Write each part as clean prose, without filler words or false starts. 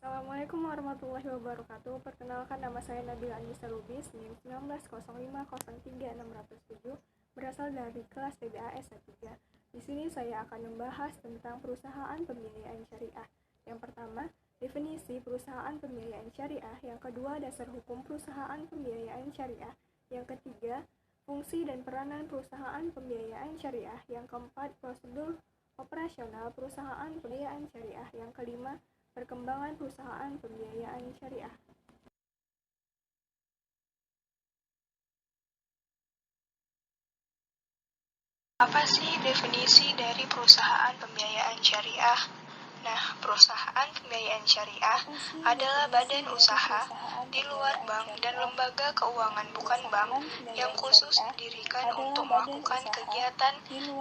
Assalamualaikum warahmatullahi wabarakatuh. Perkenalkan, nama saya Nabila Anissa Lubis, NIM 1905036607, berasal dari kelas PBAS 3. Di sini saya akan membahas tentang perusahaan pembiayaan syariah. Yang pertama, definisi perusahaan pembiayaan syariah. Yang kedua, dasar hukum perusahaan pembiayaan syariah. Yang ketiga, fungsi dan peranan perusahaan pembiayaan syariah. Yang keempat, prosedur operasional perusahaan pembiayaan syariah. Yang kelima, perkembangan perusahaan pembiayaan syariah. Apa sih definisi dari perusahaan pembiayaan syariah? Nah, perusahaan pembiayaan syariah adalah badan usaha di luar bank dan lembaga keuangan bukan bank yang khusus didirikan untuk melakukan kegiatan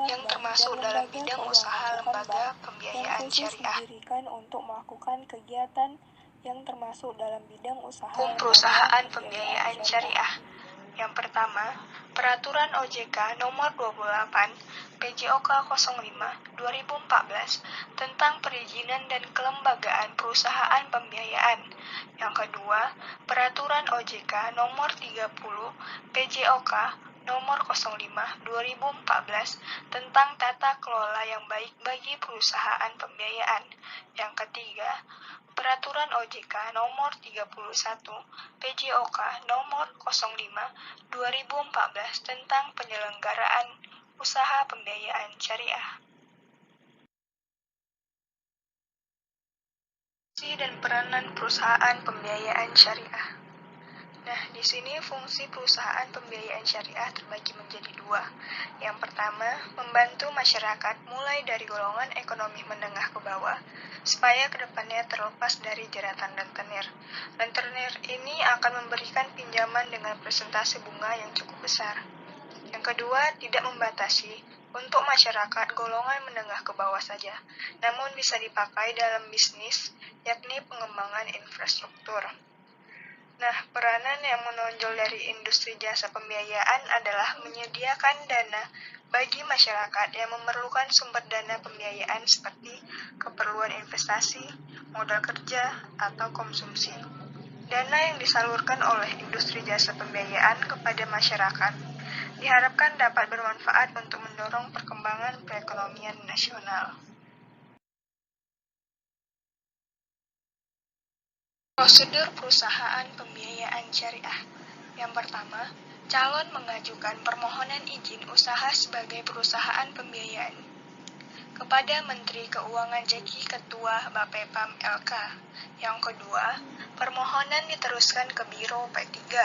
yang termasuk dalam bidang usaha lembaga pembiayaan syariah. Hukum perusahaan pembiayaan syariah. Yang pertama, Peraturan OJK Nomor 28 PJOK 05 2014 tentang perizinan dan kelembagaan perusahaan pembiayaan. Yang kedua, Peraturan OJK Nomor 30 PJOK Nomor 05 2014 tentang tata kelola yang baik bagi perusahaan pembiayaan. Yang ketiga, Peraturan OJK Nomor 31 PJOK Nomor 05 2014 tentang penyelenggaraan usaha pembiayaan syariah. Fungsi dan peranan perusahaan pembiayaan syariah. Nah, di sini fungsi perusahaan pembiayaan syariah terbagi menjadi dua. Yang pertama, membantu masyarakat mulai dari golongan ekonomi menengah ke bawah, supaya kedepannya terlepas dari jeratan rentenir. Rentenir ini akan memberikan pinjaman dengan persentase bunga yang cukup besar. Yang kedua, tidak membatasi untuk masyarakat golongan menengah ke bawah saja, namun bisa dipakai dalam bisnis, yakni pengembangan infrastruktur. Nah, peranan yang menonjol dari industri jasa pembiayaan adalah menyediakan dana bagi masyarakat yang memerlukan sumber dana pembiayaan seperti keperluan investasi, modal kerja, atau konsumsi. Dana yang disalurkan oleh industri jasa pembiayaan kepada masyarakat diharapkan dapat bermanfaat untuk mendorong perkembangan perekonomian nasional. Prosedur perusahaan pembiayaan syariah. Yang pertama, calon mengajukan permohonan izin usaha sebagai perusahaan pembiayaan kepada Menteri Keuangan JEKI Ketua Bapepam LK. Yang kedua, permohonan diteruskan ke Biro P3.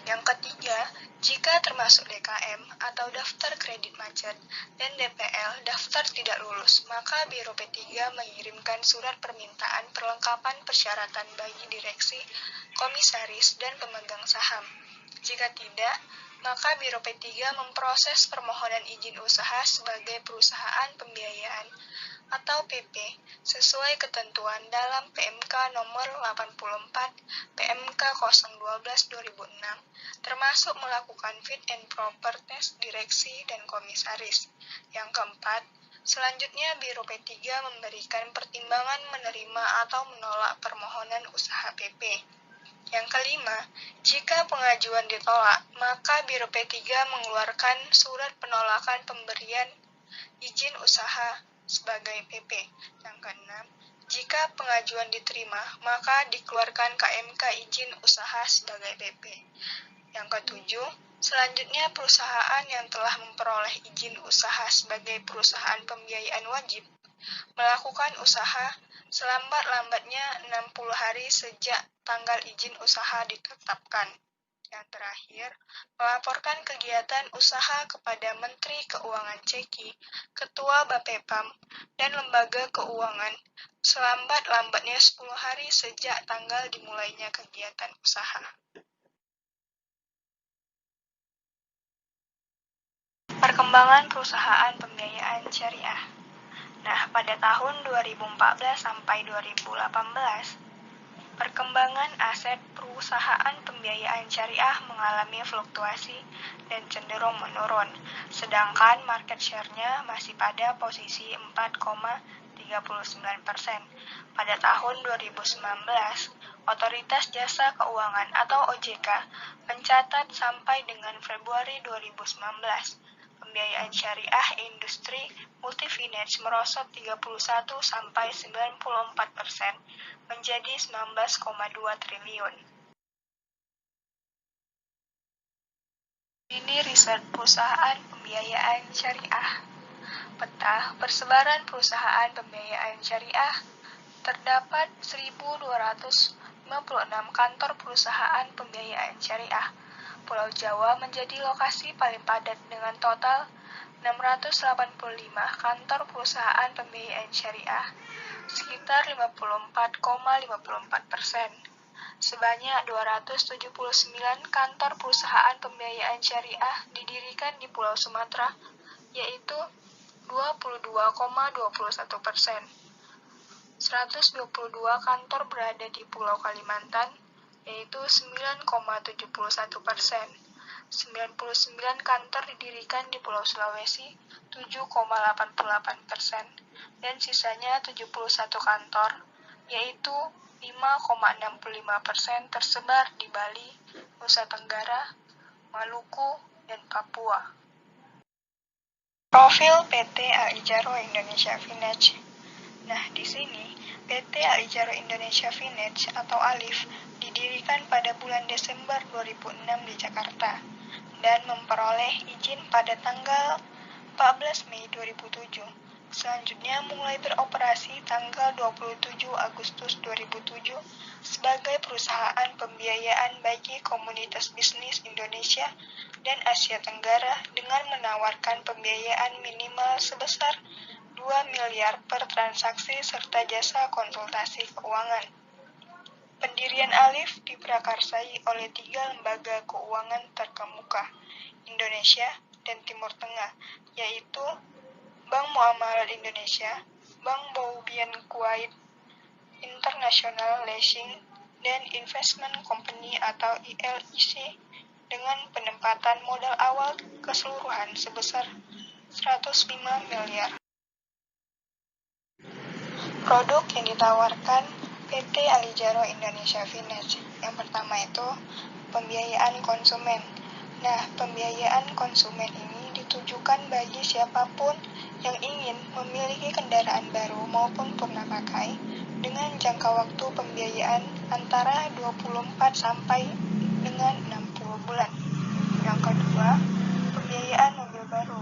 Yang ketiga, jika termasuk DKM atau daftar kredit macet dan DPL daftar tidak lulus, maka Biro P3 mengirimkan surat permintaan perlengkapan persyaratan bagi direksi, komisaris, dan pemegang saham. Jika tidak, maka Biro P3 memproses permohonan izin usaha sebagai perusahaan pembiayaan atau PP sesuai ketentuan dalam PMK nomor 84 PMK 012/2006 termasuk melakukan fit and proper test direksi dan komisaris. Yang keempat, selanjutnya Biro P3 memberikan pertimbangan menerima atau menolak permohonan usaha PP. Yang kelima, jika pengajuan ditolak, maka Biro P3 mengeluarkan surat penolakan pemberian izin usaha sebagai PP. Yang keenam, jika pengajuan diterima, maka dikeluarkan KMK izin usaha sebagai PP. Yang ketujuh, selanjutnya perusahaan yang telah memperoleh izin usaha sebagai perusahaan pembiayaan wajib melakukan usaha selambat-lambatnya 60 hari sejak tanggal izin usaha ditetapkan. Yang terakhir, melaporkan kegiatan usaha kepada Menteri Keuangan JEKI, Ketua Bapepam, dan Lembaga Keuangan selambat-lambatnya 10 hari sejak tanggal dimulainya kegiatan usaha. Perkembangan perusahaan pembiayaan syariah. Nah, pada tahun 2014 sampai 2018, perkembangan aset perusahaan pembiayaan syariah mengalami fluktuasi dan cenderung menurun, sedangkan market share-nya masih pada posisi 4,8%. 39%. Pada tahun 2019, Otoritas Jasa Keuangan atau OJK mencatat sampai dengan Februari 2019, pembiayaan syariah industri multifinance merosot 31-94% menjadi 19,2 triliun. Ini riset perusahaan pembiayaan syariah. Peta persebaran perusahaan pembiayaan syariah terdapat 1.256 kantor perusahaan pembiayaan syariah. Pulau Jawa menjadi lokasi paling padat dengan total 685 kantor perusahaan pembiayaan syariah, sekitar 54,54%. Sebanyak 279 kantor perusahaan pembiayaan syariah didirikan di Pulau Sumatera, yaitu 22,21%. 122 kantor berada di Pulau Kalimantan, yaitu 9,71%. 99 kantor didirikan di Pulau Sulawesi, 7,88%. Dan sisanya 71 kantor, yaitu 5,65% tersebar di Bali, Nusa Tenggara, Maluku, dan Papua. Profil PT Alijaro Indonesia Finance. Nah, di sini PT Alijaro Indonesia Finance atau ALIF didirikan pada bulan Desember 2006 di Jakarta dan memperoleh izin pada tanggal 14 Mei 2007. Selanjutnya mulai beroperasi tanggal 27 Agustus 2007 sebagai perusahaan pembiayaan bagi komunitas bisnis Indonesia dan Asia Tenggara dengan menawarkan pembiayaan minimal sebesar 2 miliar per transaksi serta jasa konsultasi keuangan. Pendirian ALIF diprakarsai oleh 3 lembaga keuangan terkemuka Indonesia dan Timur Tengah, yaitu Bank Muamalat Indonesia, Bank Boubian Kuwait, International Leasing dan Investment Company atau ILIC dengan penempatan modal awal keseluruhan sebesar 105 miliar. Produk yang ditawarkan PT Alijaro Indonesia Finance. Yang pertama itu pembiayaan konsumen. Nah, pembiayaan konsumen ini ditujukan bagi siapapun yang ingin memiliki kendaraan baru maupun purna pakai dengan jangka waktu pembiayaan antara 24 sampai dengan 60 bulan. Yang kedua, pembiayaan mobil baru.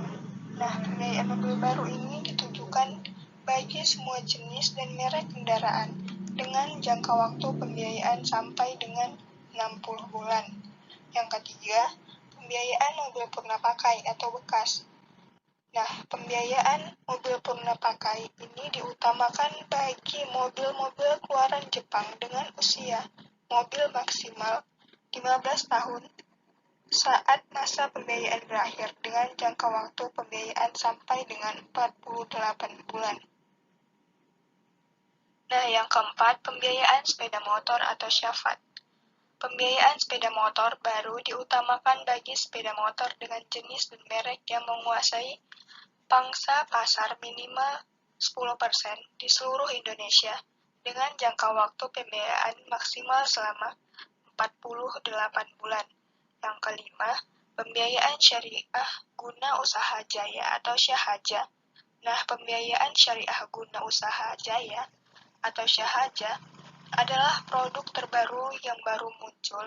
Nah, pembiayaan mobil baru ini ditujukan bagi semua jenis dan merek kendaraan dengan jangka waktu pembiayaan sampai dengan 60 bulan. Yang ketiga, pembiayaan mobil purna pakai atau bekas. Nah, pembiayaan mobil purna pakai ini diutamakan bagi mobil-mobil keluaran Jepang dengan usia mobil maksimal 15 tahun saat masa pembiayaan berakhir dengan jangka waktu pembiayaan sampai dengan 48 bulan. Nah, yang keempat, pembiayaan sepeda motor atau syafat. Pembiayaan sepeda motor baru diutamakan bagi sepeda motor dengan jenis dan merek yang menguasai pangsa pasar minimal 10% di seluruh Indonesia dengan jangka waktu pembiayaan maksimal selama 48 bulan. Yang kelima, pembiayaan syariah guna usaha jaya atau syahaja. Nah, pembiayaan syariah guna usaha jaya atau syahaja adalah produk terbaru yang baru muncul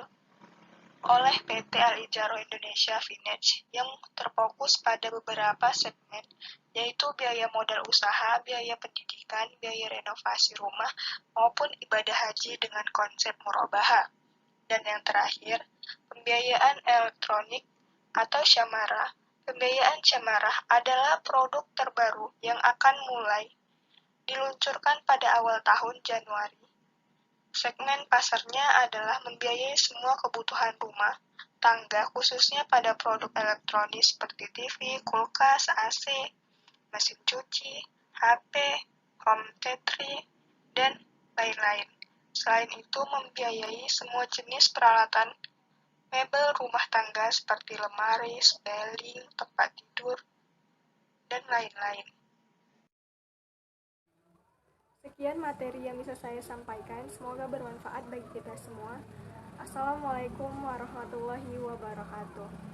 oleh PT Alijaro Indonesia Finance yang terfokus pada beberapa segmen, yaitu biaya modal usaha, biaya pendidikan, biaya renovasi rumah, maupun ibadah haji dengan konsep murabaha. Dan yang terakhir, pembiayaan elektronik atau syamarah. Pembiayaan syamarah adalah produk terbaru yang akan mulai diluncurkan pada awal tahun Januari. Segmen pasarnya adalah membiayai semua kebutuhan rumah tangga khususnya pada produk elektronik seperti TV, kulkas, AC, mesin cuci, HP, home theater, dan lain-lain. Selain itu membiayai semua jenis peralatan mebel rumah tangga seperti lemari, sebeling, tempat tidur, dan lain-lain. Sekian materi yang bisa saya sampaikan, semoga bermanfaat bagi kita semua. Assalamualaikum warahmatullahi wabarakatuh.